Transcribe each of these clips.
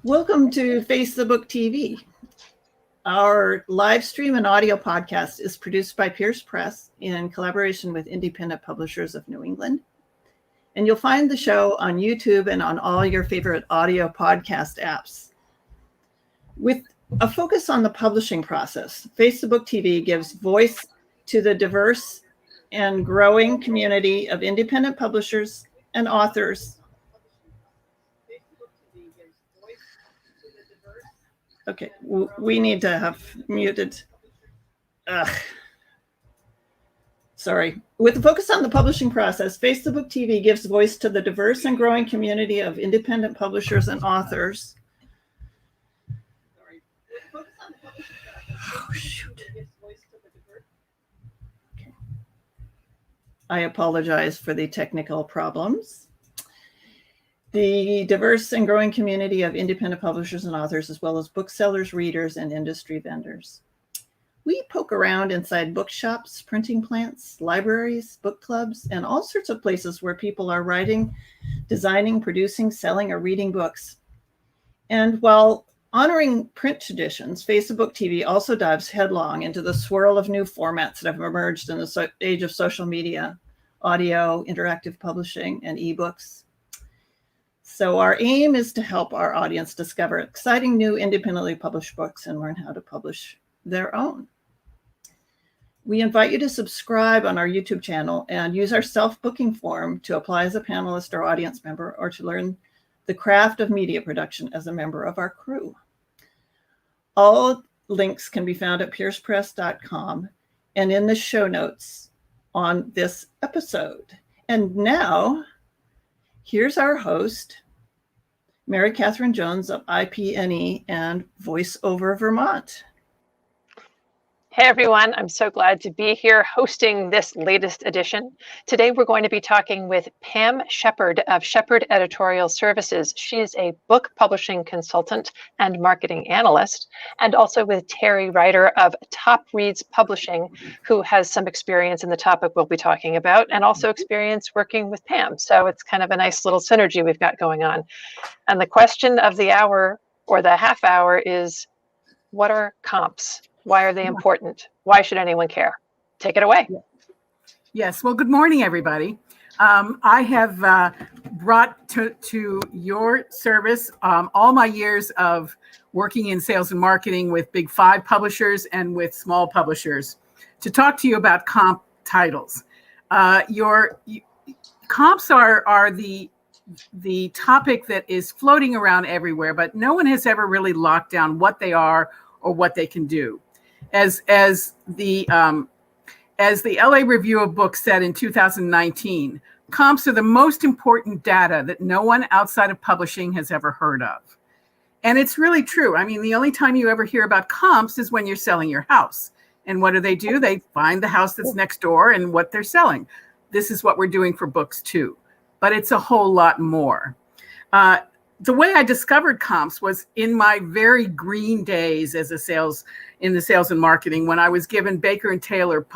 Welcome to Face the Book TV. Our live stream and audio podcast is produced by Pierce Press in collaboration with Independent Publishers of New England. And you'll find the show on YouTube and on all your favorite audio podcast apps. With a focus on the publishing process, Face the Book TV gives voice to the diverse and growing community of independent publishers and authors. Okay, we need to have muted. Sorry. With a focus on the publishing process, Face the Book TV gives voice to the diverse and growing community of independent publishers and authors. Oh, shoot. Okay. I apologize for the technical problems. The diverse and growing community of independent publishers and authors, as well as booksellers, readers, and industry vendors. We poke around inside bookshops, printing plants, libraries, book clubs, and all sorts of places where people are writing, designing, producing, selling, or reading books. And while honoring print traditions, Face the Book TV also dives headlong into the swirl of new formats that have emerged in the age of social media, audio, interactive publishing, and ebooks. So our aim is to help our audience discover exciting new independently published books and learn how to publish their own. We invite you to subscribe on our YouTube channel and use our self-booking form to apply as a panelist or audience member, or to learn the craft of media production as a member of our crew. All links can be found at piercepress.com and in the show notes on this episode. And now, here's our host, Mary Catherine Jones of IP&E and VoiceOver Vermont. Hey everyone, I'm so glad to be here hosting this latest edition. Today we're going to be talking with Pam Sheppard of Sheppard Editorial Services. She is a book publishing consultant and marketing analyst, and also with Teri Rider of Top Reads Publishing, who has some experience in the topic we'll be talking about, and also experience working with Pam. So it's kind of a nice little synergy we've got going on. And the question of the hour, or the half hour, is what are comps? Why are they important? Why should anyone care? Take it away. Yes. Well, good morning, everybody. I have brought to your service all my years of working in sales and marketing with Big Five publishers and with small publishers to talk to you about comp titles. Your comps are the topic that is floating around everywhere, but no one has ever really locked down what they are or what they can do. As the LA Review of Books said in 2019, comps are the most important data that no one outside of publishing has ever heard of. And it's really true. I mean, the only time you ever hear about comps is when you're selling your house. And what do? They find the house that's next door and what they're selling. This is what we're doing for books too. But it's a whole lot more. The way I discovered comps was in my very green days as in the sales and marketing, when I was given Baker and Taylor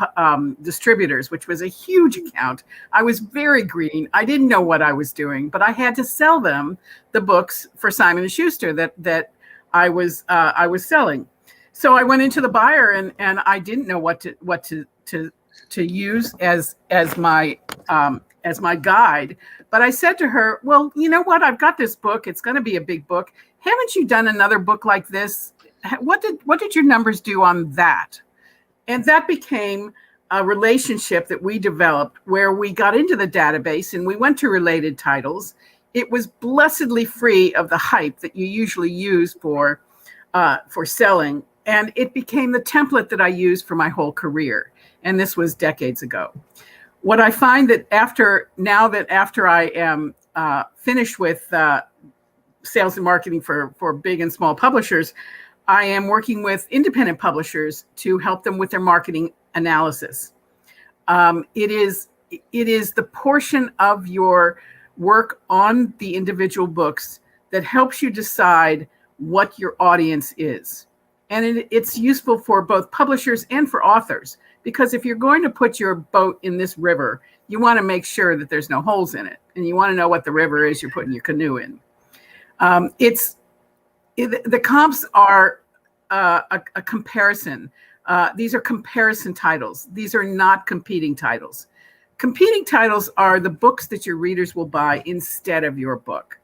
distributors, which was a huge account. I was very green. I didn't know what I was doing, but I had to sell them the books for Simon & Schuster that I was selling. So I went into the buyer and I didn't know what to use as my guide. But I said to her, well, you know what? I've got this book. It's going to be a big book. Haven't you done another book like this? What did your numbers do on that? And that became a relationship that we developed where we got into the database and we went to related titles. It was blessedly free of the hype that you usually use for selling. And it became the template that I used for my whole career. And this was decades ago. What I find that after I am finished with sales and marketing for big and small publishers, I am working with independent publishers to help them with their marketing analysis. It is the portion of your work on the individual books that helps you decide what your audience is. And it's useful for both publishers and for authors, because if you're going to put your boat in this river, you want to make sure that there's no holes in it. And you want to know what the river is you're putting your canoe in. The comps are a comparison. These are comparison titles. These are not competing titles. Competing titles are the books that your readers will buy instead of your book.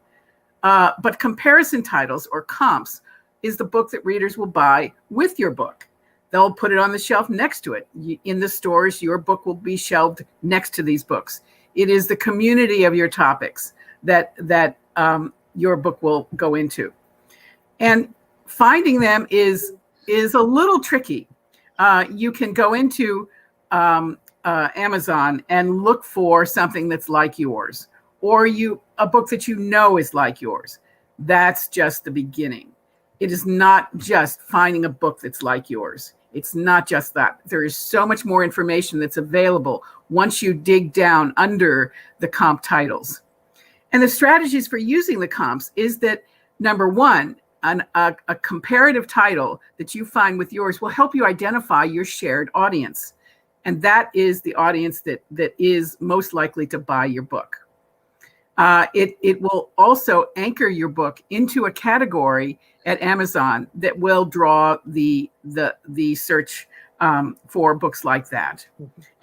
But comparison titles or comps is the book that readers will buy with your book. They'll put it on the shelf next to it. In the stores, your book will be shelved next to these books. It is the community of your topics that your book will go into. And finding them is a little tricky. You can go into Amazon and look for something that's like yours, or a book that you know is like yours. That's just the beginning. It is not just finding a book that's like yours. It's not just that. There is so much more information that's available once you dig down under the comp titles. And the strategies for using the comps is that, number one, a comparative title that you find with yours will help you identify your shared audience. And that is the audience that is most likely to buy your book. It will also anchor your book into a category at Amazon that will draw the search for books like that.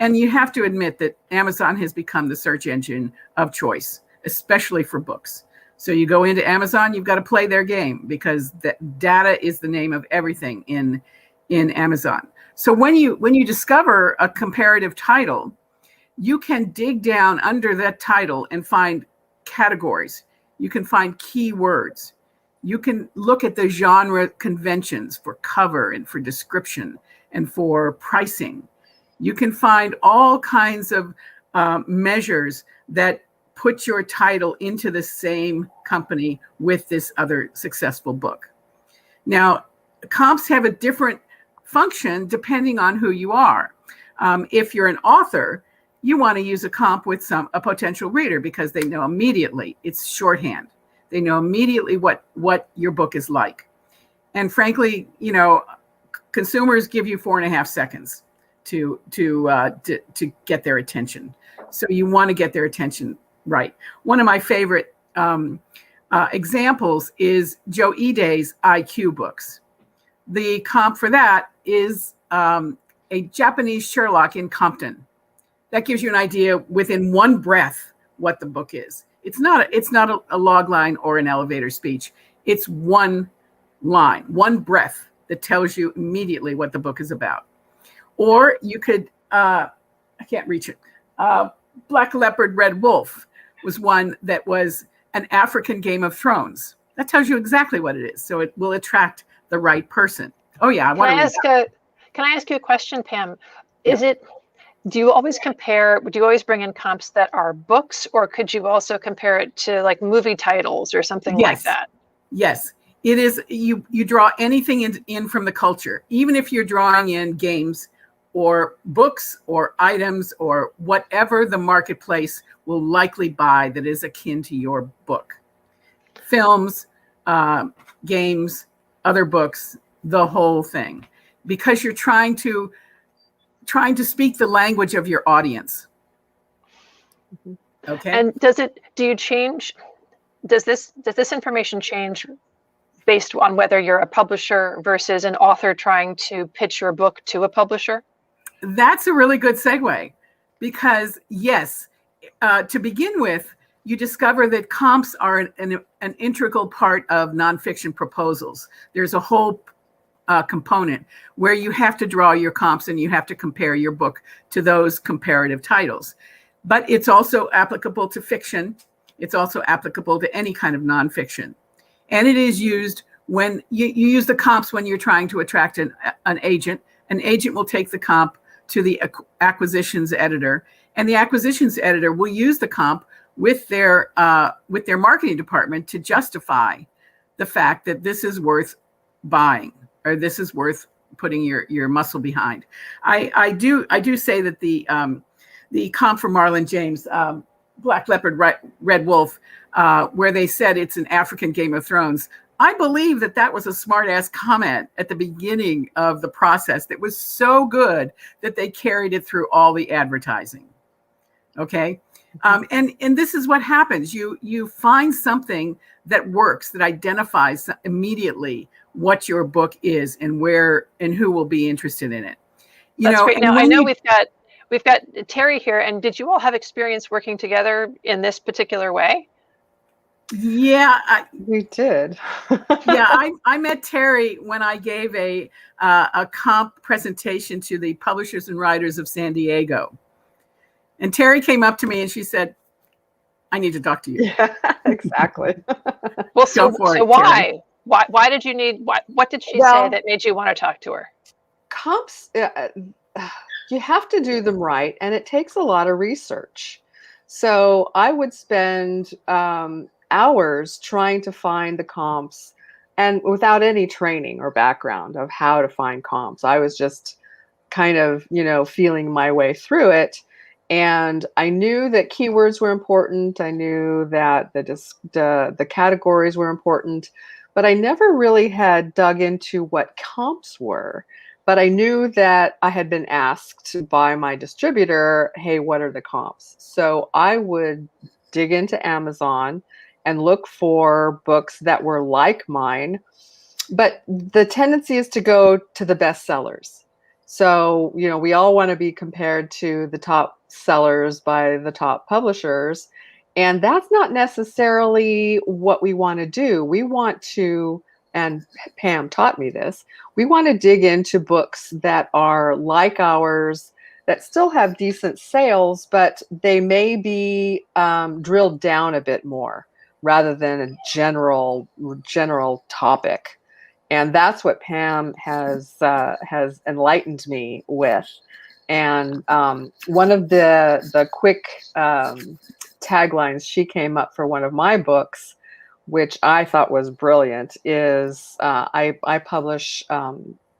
And you have to admit that Amazon has become the search engine of choice, especially for books. So you go into Amazon, you've got to play their game, because the data is the name of everything in Amazon. So when you discover a comparative title, you can dig down under that title and find categories. You can find keywords. You can look at the genre conventions for cover and for description and for pricing. You can find all kinds of measures that put your title into the same company with this other successful book. Now, comps have a different function depending on who you are. If you're an author, you want to use a comp with a potential reader, because they know immediately, it's shorthand. They know immediately what your book is like. And frankly, consumers give you 4.5 seconds to get their attention. So you want to get their attention right. One of my favorite examples is Joe Ide's IQ books. The comp for that is a Japanese Sherlock in Compton. That gives you an idea within one breath what the book is. It's not a log line or an elevator speech. It's one line, one breath that tells you immediately what the book is about. Or you could, I can't reach it. Black Leopard, Red Wolf was one that was an African Game of Thrones. That tells you exactly what it is. So it will attract the right person. Oh yeah, Can I ask you a question, Pam? Do you always bring in comps that are books, or could you also compare it to like movie titles or something like that? Yes, it is. You draw anything in from the culture, even if you're drawing in games or books or items or whatever the marketplace will likely buy that is akin to your book. Films, games, other books, the whole thing, because you're trying to speak the language of your audience. Okay. And does this information change based on whether you're a publisher versus an author trying to pitch your book to a publisher? That's a really good segue, because yes, to begin with, you discover that comps are an integral part of nonfiction proposals. There's a whole component where you have to draw your comps and you have to compare your book to those comparative titles. But it's also applicable to fiction. It's also applicable to any kind of nonfiction. And it is used when you use the comps when you're trying to attract an agent. An agent will take the comp to the acquisitions editor, and the acquisitions editor will use the comp with their marketing department to justify the fact that this is worth buying, or this is worth putting your muscle behind. I do say that the comp for Marlon James, Black Leopard, Red Wolf, where they said it's an African Game of Thrones, I believe that was a smart-ass comment at the beginning of the process that was so good that they carried it through all the advertising. Okay, And this is what happens. You find something that works, that identifies immediately what your book is and where and who will be interested in it. That's great. And Now I know you, we've got Teri here, and did you all have experience working together in this particular way? yeah, We did. I met Teri when I gave a comp presentation to the publishers and writers of San Diego. And Teri came up to me and she said, I need to talk to you. Yeah, exactly. Well, so Teri. why did you need, what did she say that made you want to talk to her? Comps, you have to do them right, and it takes a lot of research. So I would spend hours trying to find the comps, and without any training or background of how to find comps. I was just kind of, feeling my way through it. And I knew that keywords were important. I knew that the categories were important, but I never really had dug into what comps were. But I knew that I had been asked by my distributor, hey, what are the comps? So I would dig into Amazon and look for books that were like mine. But the tendency is to go to the best sellers. So, we all want to be compared to the top sellers by the top publishers. And that's not necessarily what we want to do. We want to, and Pam taught me this, we want to dig into books that are like ours, that still have decent sales, but they may be drilled down a bit more rather than a general topic. And that's what Pam has enlightened me with. And one of the quick taglines she came up for one of my books, which I thought was brilliant, is I publish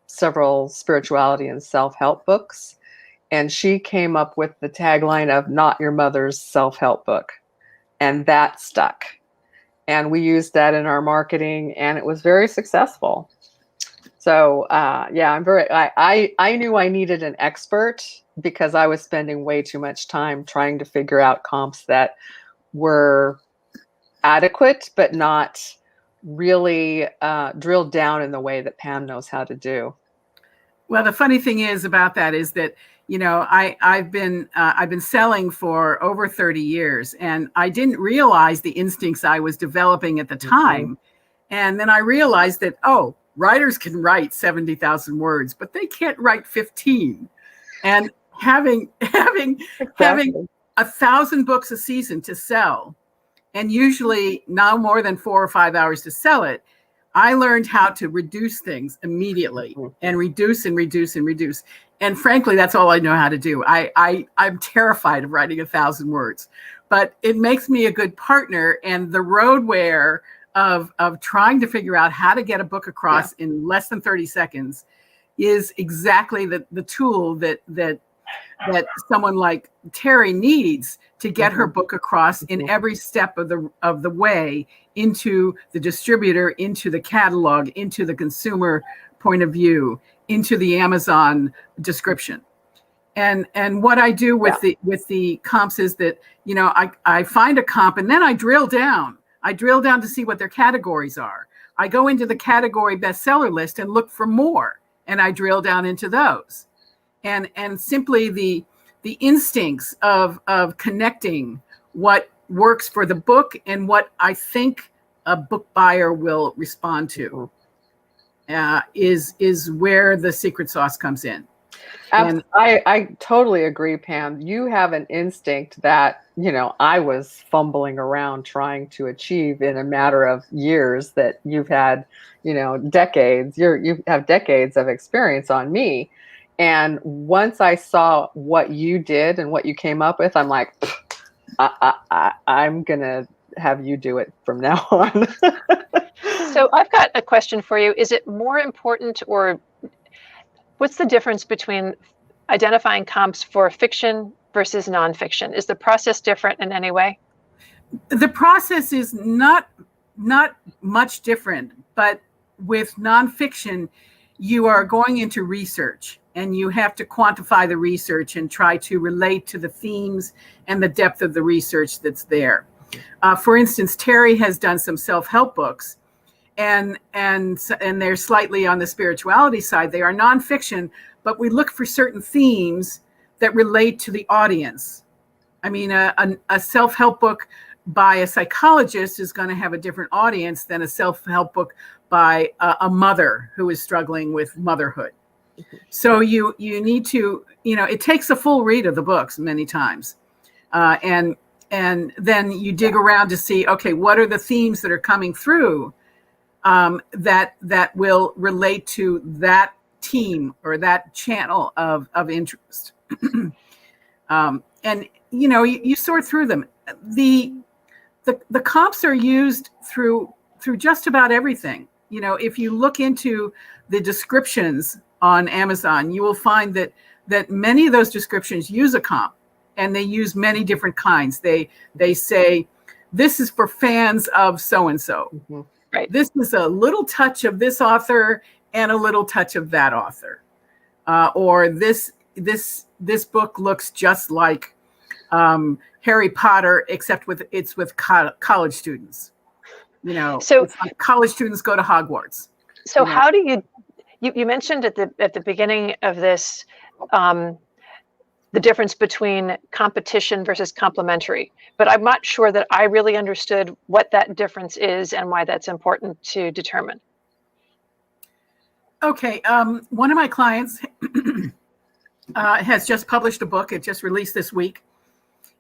several spirituality and self-help books. And she came up with the tagline of "Not Your Mother's Self-Help Book." And that stuck. And we used that in our marketing, and it was very successful. So I knew I needed an expert because I was spending way too much time trying to figure out comps that were adequate, but not really drilled down in the way that Pam knows how to do. Well, the funny thing is about that is that, I've been selling for over 30 years, and I didn't realize the instincts I was developing at the time. Mm-hmm. And then I realized that, writers can write 70,000 words, but they can't write 15. And having 1,000 books a season to sell, and usually no more than 4 or 5 hours to sell it, I learned how to reduce things immediately and reduce and reduce and reduce. And frankly, that's all I know how to do. I'm terrified of writing 1,000 words, but it makes me a good partner. And the roadware of trying to figure out how to get a book across in less than 30 seconds is exactly the tool that someone like Teri needs to get her book across in every step of the way, into the distributor, into the catalog, into the consumer point of view, into the Amazon description. And what I do with the comps is that, I find a comp and then I drill down. I drill down to see what their categories are. I go into the category bestseller list and look for more, and I drill down into those. And simply the instincts of connecting what works for the book and what I think a book buyer will respond to is where the secret sauce comes in. I totally agree, Pam. You have an instinct that, I was fumbling around trying to achieve in a matter of years, that you've had, decades. You have decades of experience on me. And once I saw what you did and what you came up with, I'm like, I'm going to have you do it from now on. So I've got a question for you. Is it more important, or what's the difference between identifying comps for fiction versus nonfiction? Is the process different in any way? The process is not much different, but with nonfiction, you are going into research. and you have to quantify the research and try to relate to the themes and the depth of the research that's there. For instance, Teri has done some self-help books, and they're slightly on the spirituality side. They are nonfiction, but we look for certain themes that relate to the audience. I mean, a self-help book by a psychologist is going to have a different audience than a self-help book by a mother who is struggling with motherhood. So you need to, it takes a full read of the books many times. And then you dig around to see, okay, what are the themes that are coming through that will relate to that team or that channel of interest. And you sort through them. The comps are used through just about everything. If you look into the descriptions on Amazon, you will find that many of those descriptions use a comp, and they use many different kinds. They say, this is for fans of so-and-so. Mm-hmm. Right. This is a little touch of this author and a little touch of that author. Or this book looks just like Harry Potter, except it's with college students. So it's like college students go to Hogwarts. So how do you mentioned at the beginning of this the difference between competition versus complementary, but I'm not sure that I really understood what that difference is and why that's important to determine. Okay, one of my clients has just published a book. It just released this week,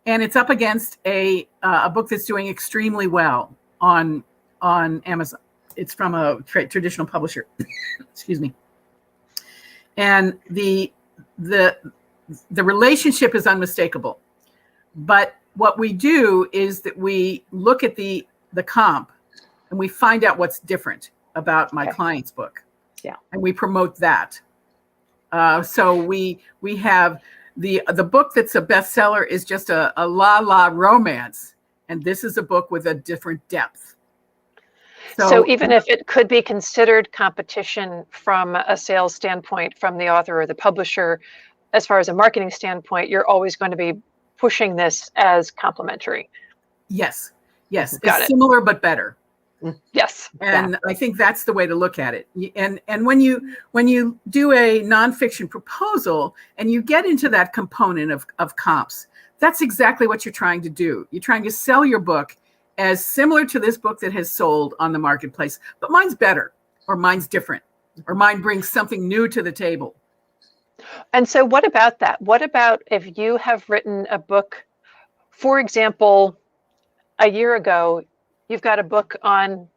and it's up against a book that's doing extremely well on Amazon. It's from a traditional publisher. Excuse me. And the relationship is unmistakable. But what we do is that we look at the comp and we find out what's different about my client's book. Yeah. And we promote that. So we have the book that's a bestseller is just a la romance. And this is a book with a different depth. So even if it could be considered competition from a sales standpoint from the author or the publisher, as far as a marketing standpoint, you're always going to be pushing this as complementary. Yes. Got it. Similar but better. Yes. And I think that's the way to look at it. And when you do a nonfiction proposal and you get into that component of comps, that's exactly what you're trying to do. You're trying to sell your book as similar to this book that has sold on the marketplace, but mine's better, or mine's different, or mine brings something new to the table. And so what about that? What about if you have written a book, for example, a year ago, you've got a book on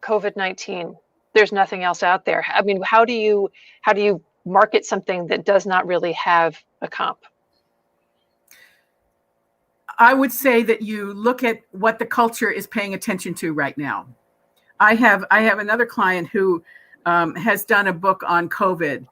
COVID-19. There's nothing else out there. I mean, how do you market something that does not really have a comp? I would say that you look at what the culture is paying attention to right now. I have another client who has done a book on COVID.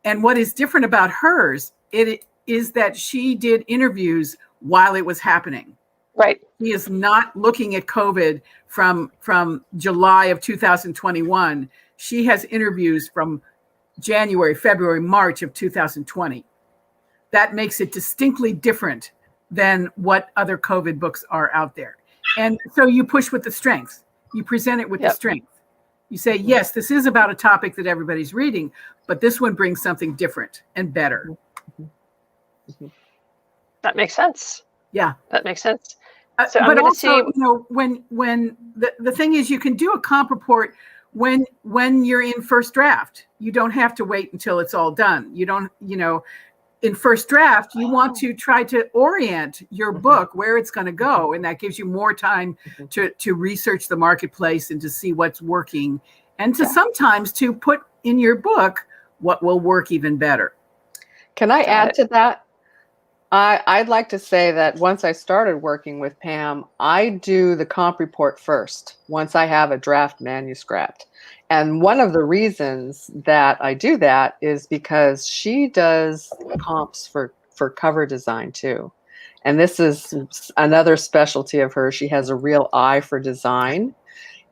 And what is different about hers, it is that she did interviews while it was happening. Right. He is not looking at COVID from July of 2021. She has interviews from January, February, March of 2020. That makes it distinctly different than what other COVID books are out there. And so you push with the strength. You present it with the strength. You say, yes, this is about a topic that everybody's reading, but this one brings something different and better. That makes sense. Yeah. That makes sense. So but I'm also, see... when the thing is, you can do a comp report when you're in first draft. You don't have to wait until it's all done. You don't, in first draft, you want to try to orient your book where it's going to go. And that gives you more time to research the marketplace and to see what's working, and to sometimes to put in your book what will work even better. Can I add to that? I'd like to say that once I started working with Pam, I do the comp report first, once I have a draft manuscript. And one of the reasons that I do that is because she does comps for cover design too. And this is another specialty of hers. She has a real eye for design.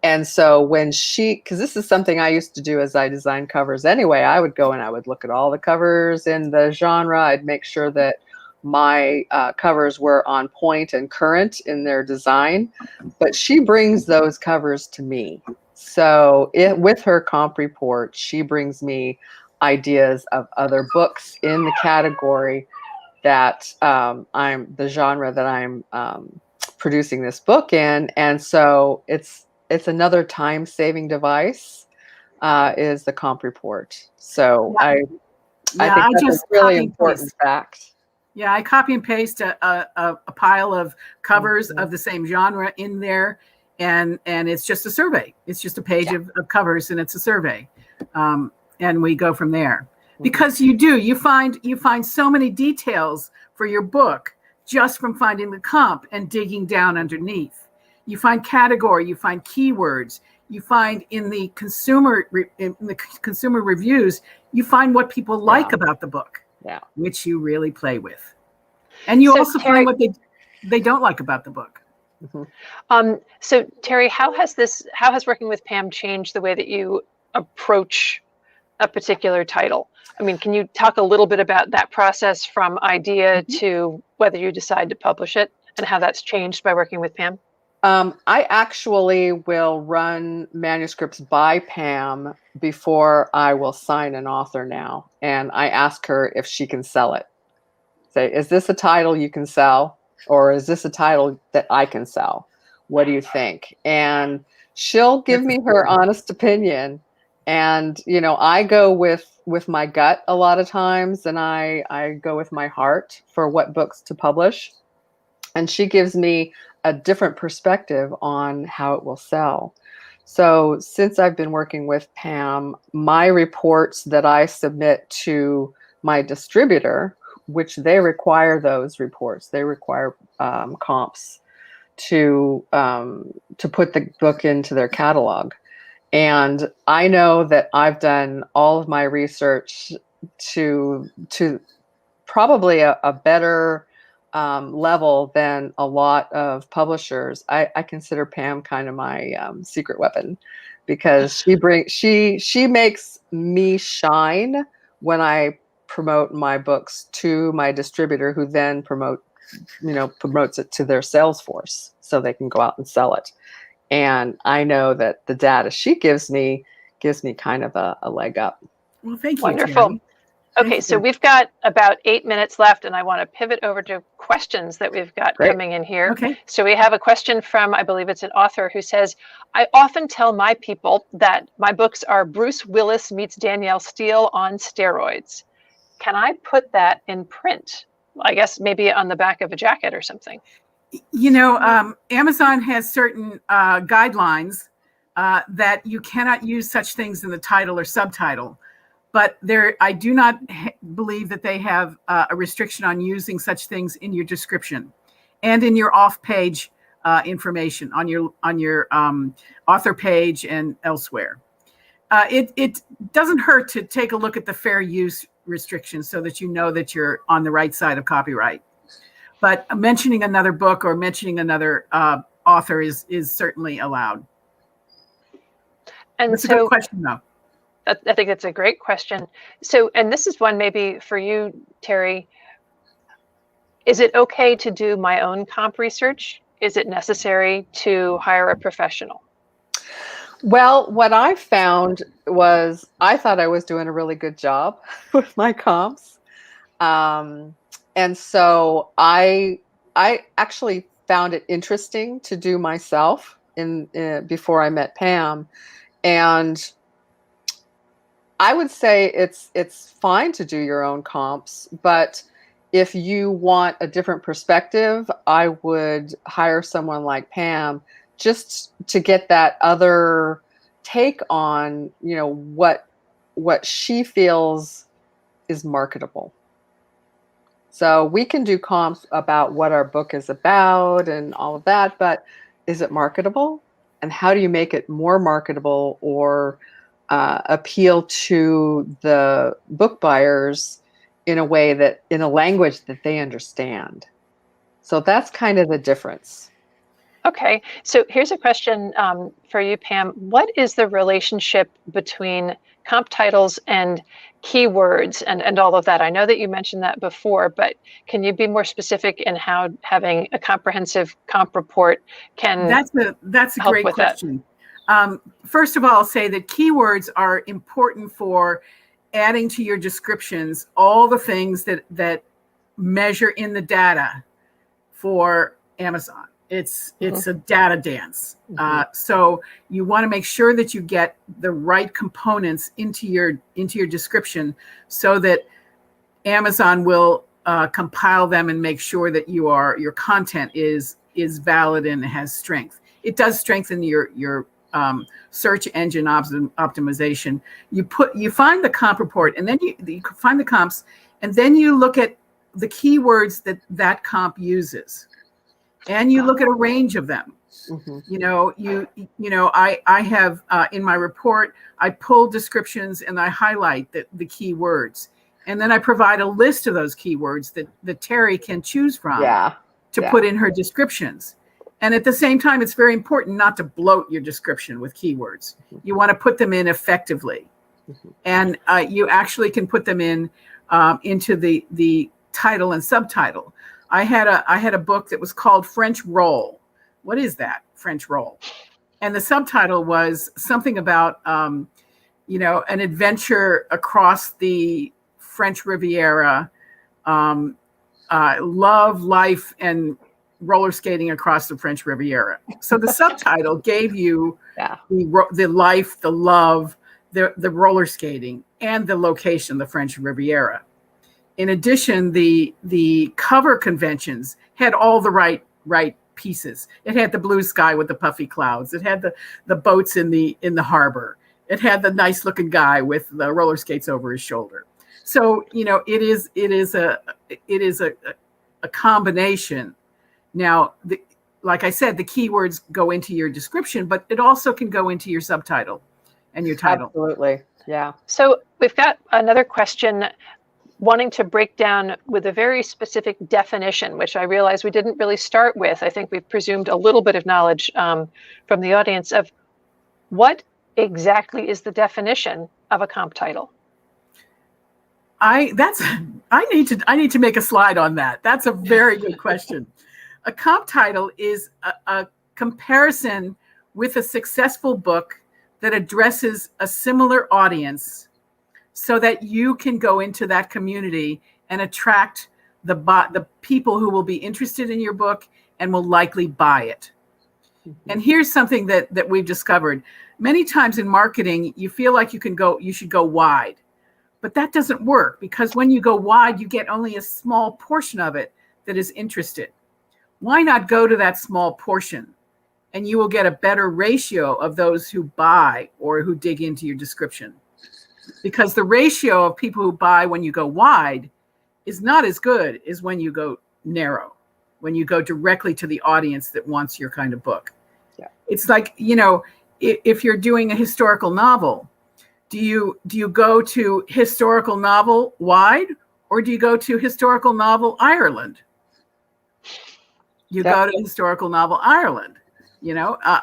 And so when because this is something I used to do as I designed covers anyway, I would go and I would look at all the covers in the genre. I'd make sure that my covers were on point and current in their design. But she brings those covers to me. So with her comp report, she brings me ideas of other books in the category that I'm the genre that I'm producing this book in. And so it's another time-saving device is the comp report. So Yeah. I think that's just a really copy and important paste. fact. Yeah, I copy and paste a pile of covers of the same genre in there, and it's just a survey. It's just a page of covers, and it's a survey, and we go from there. Because you find so many details for your book just from finding the comp and digging down underneath. You find category, you find keywords, you find in the consumer reviews, you find what people like about the book, which you really play with, and you also find what they don't like about the book. So Teri, how has working with Pam changed the way that you approach a particular title? I mean, can you talk a little bit about that process from idea to whether you decide to publish it, and how that's changed by working with Pam? I actually will run manuscripts by Pam before I will sign an author now. And I ask her if she can sell it. Say, is this a title you can sell? Or is this a title that I can sell? What do you think? And she'll give me her honest opinion. And, I go with my gut a lot of times, and I go with my heart for what books to publish. And she gives me a different perspective on how it will sell. So since I've been working with Pam, my reports that I submit to my distributor, which they require those reports, they require comps to put the book into their catalog. And I know that I've done all of my research to probably a better level than a lot of publishers. I consider Pam kind of my secret weapon, because she makes me shine when I promote my books to my distributor, who then promotes it to their sales force so they can go out and sell it. And I know that the data she gives me kind of a leg up. Well, thank you. Wonderful. Teri. Okay, so we've got about 8 minutes left, and I want to pivot over to questions that we've got coming in here. Okay. So we have a question from, I believe it's an author, who says, I often tell my people that my books are Bruce Willis meets Danielle Steele on steroids. Can I put that in print? I guess maybe on the back of a jacket or something. Amazon has certain guidelines that you cannot use such things in the title or subtitle. But I do not believe that they have a restriction on using such things in your description and in your off-page information on your author page and elsewhere. It doesn't hurt to take a look at the fair use restrictions so that you know that you're on the right side of copyright. But mentioning another book or mentioning another author is certainly allowed. And that's a good question, though. I think that's a great question. So, and this is one maybe for you, Teri. Is it okay to do my own comp research? Is it necessary to hire a professional? Well, what I found was I thought I was doing a really good job with my comps. And so I actually found it interesting to do myself before I met Pam. And I would say it's fine to do your own comps, but if you want a different perspective, I would hire someone like Pam just to get that other take on, what she feels is marketable. So we can do comps about what our book is about and all of that, but is it marketable? And how do you make it more marketable or appeal to the book buyers in a language that they understand? So that's kind of the difference. Okay, so here's a question for you, Pam. What is the relationship between comp titles and keywords and all of that? I know that you mentioned that before, but can you be more specific in how having a comprehensive comp report can That's a help great with that? question. First of all, I'll say that keywords are important for adding to your descriptions all the things that measure in the data for Amazon. It's a data dance. So you want to make sure that you get the right components into your description so that Amazon will compile them and make sure that your content is valid and has strength. It does strengthen your search engine optimization. You find the comp report, and then you find the comps, and then you look at the keywords that comp uses, and you look at a range of them. I have in my report, I pull descriptions and I highlight the keywords, and then I provide a list of those keywords that Teri can choose from to put in her descriptions. And at the same time, it's very important not to bloat your description with keywords. You want to put them in effectively, and you actually can put them in into the title and subtitle. I had a book that was called French Roll. What is that, French Roll? And the subtitle was something about an adventure across the French Riviera, love, life, and roller skating across the French Riviera. So the subtitle gave you the life, the love, the roller skating, and the location, the French Riviera. In addition, the cover conventions had all the right pieces. It had the blue sky with the puffy clouds. It had the boats in the harbor. It had the nice looking guy with the roller skates over his shoulder. So it is a combination. Now, like I said, the keywords go into your description, but it also can go into your subtitle and your title. Absolutely, yeah. So we've got another question wanting to break down with a very specific definition, which I realize we didn't really start with. I think we've presumed a little bit of knowledge from the audience of what exactly is the definition of a comp title. I need to make a slide on that. That's a very good question. A comp title is a comparison with a successful book that addresses a similar audience, so that you can go into that community and attract the people who will be interested in your book and will likely buy it. And here's something that we've discovered. Many times in marketing, you feel like you should go wide, but that doesn't work, because when you go wide, you get only a small portion of it that is interested. Why not go to that small portion, and you will get a better ratio of those who buy or who dig into your description? Because the ratio of people who buy when you go wide is not as good as when you go narrow, when you go directly to the audience that wants your kind of book. Yeah. It's like, if you're doing a historical novel, do you go to historical novel wide, or do you go to historical novel Ireland? You go to historical novel Ireland,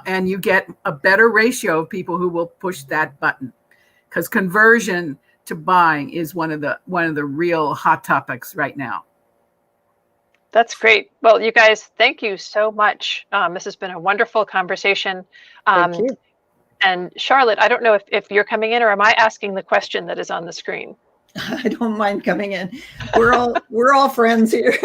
and you get a better ratio of people who will push that button, because conversion to buying is one of the real hot topics right now. That's great. Well, you guys, thank you so much. This has been a wonderful conversation. Thank you. And Charlotte, I don't know if you're coming in, or am I asking the question that is on the screen? I don't mind coming in. We're all friends here.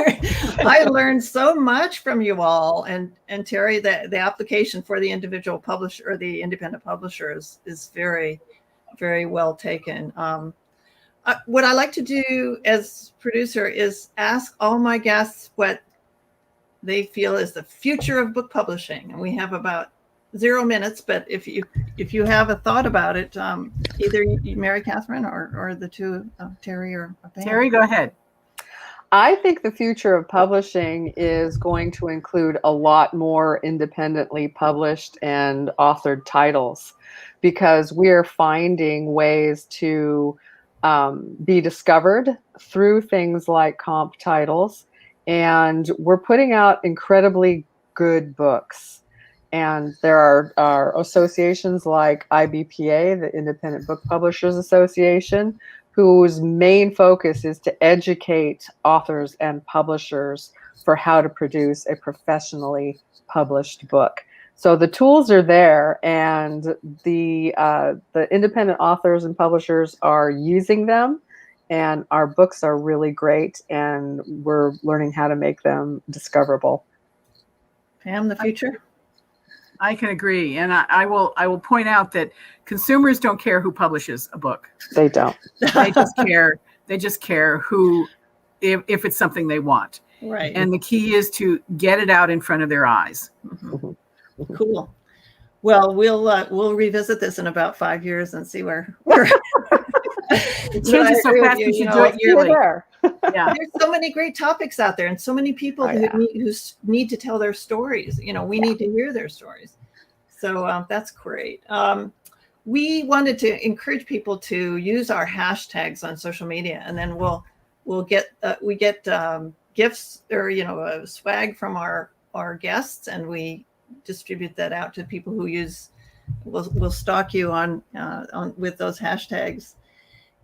I learned so much from you all, and Teri, the application for the individual publisher or the independent publisher is very, very well taken. What I like to do as producer is ask all my guests what they feel is the future of book publishing, and we have about 0 minutes. But if you have a thought about it, either Mary Catherine or the two, Teri or Pam. Teri, go ahead. I think the future of publishing is going to include a lot more independently published and authored titles, because we're finding ways to be discovered through things like comp titles, and we're putting out incredibly good books. And there are associations like IBPA, the Independent Book Publishers Association, whose main focus is to educate authors and publishers for how to produce a professionally published book. So the tools are there, and the independent authors and publishers are using them, and our books are really great, and we're learning how to make them discoverable. Pam, the future? I can agree, and I will point out that consumers don't care who publishes a book. They don't. They just care who, if it's something they want. Right. And the key is to get it out in front of their eyes. Mhm. Cool. Well, we'll revisit this in about 5 years and see where. It changes so fast. We should do it yearly. Yeah. There's so many great topics out there, and so many people who need to tell their stories. We need to hear their stories. So that's great. We wanted to encourage people to use our hashtags on social media, and then we get gifts or swag from our guests, and we distribute that out to people who use. We'll stalk you on with those hashtags.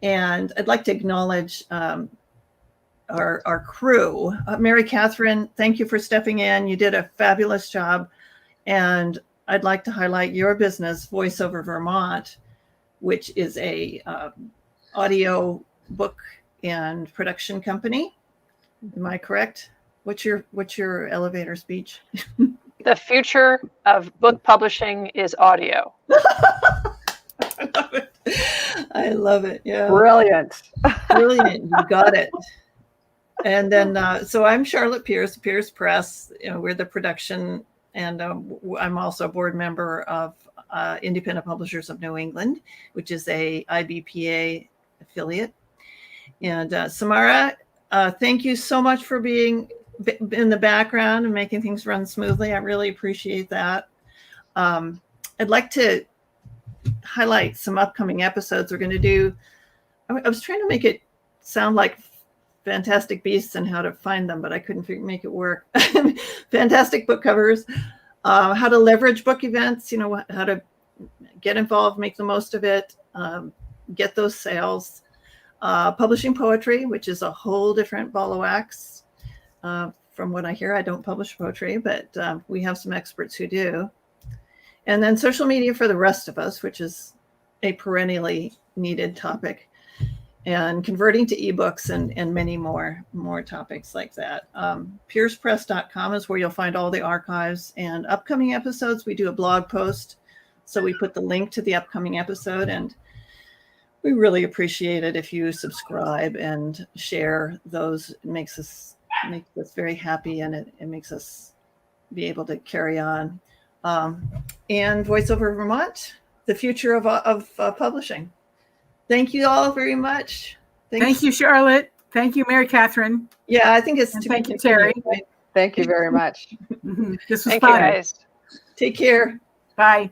And I'd like to acknowledge our crew. Mary Catherine, thank you for stepping in. You did a fabulous job. And I'd like to highlight your business, Voiceover Vermont, which is a audio book and production company. Am I correct? What's your elevator speech? The future of book publishing is audio. I love it. Yeah. Brilliant. Brilliant. You got it. And then, so I'm Charlotte Pierce Press. We're the production, and I'm also a board member of Independent Publishers of New England, which is a IBPA affiliate. And Samara, thank you so much for being in the background and making things run smoothly. I really appreciate that. I'd like to highlight some upcoming episodes we're going to do. I was trying to make it sound like Fantastic Beasts and how to find them, but I couldn't make it work. Fantastic book covers, how to leverage book events, how to get involved, make the most of it, get those sales, publishing poetry, which is a whole different ball of wax. From what I hear, I don't publish poetry, but we have some experts who do. And then social media for the rest of us, which is a perennially needed topic, and converting to ebooks and many more topics like that. Piercepress.com is where you'll find all the archives and upcoming episodes. We do a blog post, so we put the link to the upcoming episode, and we really appreciate it if you subscribe and share those. It makes us very happy, and it makes us be able to carry on. And Voiceover Vermont, the future of publishing. Thank you all very much. Thank you, Charlotte. Thank you, Mary Catherine. Yeah, I think it's And to thank be you, Teri. continued. Thank you very much. This was Thank you, fun. guys. Take care. Bye.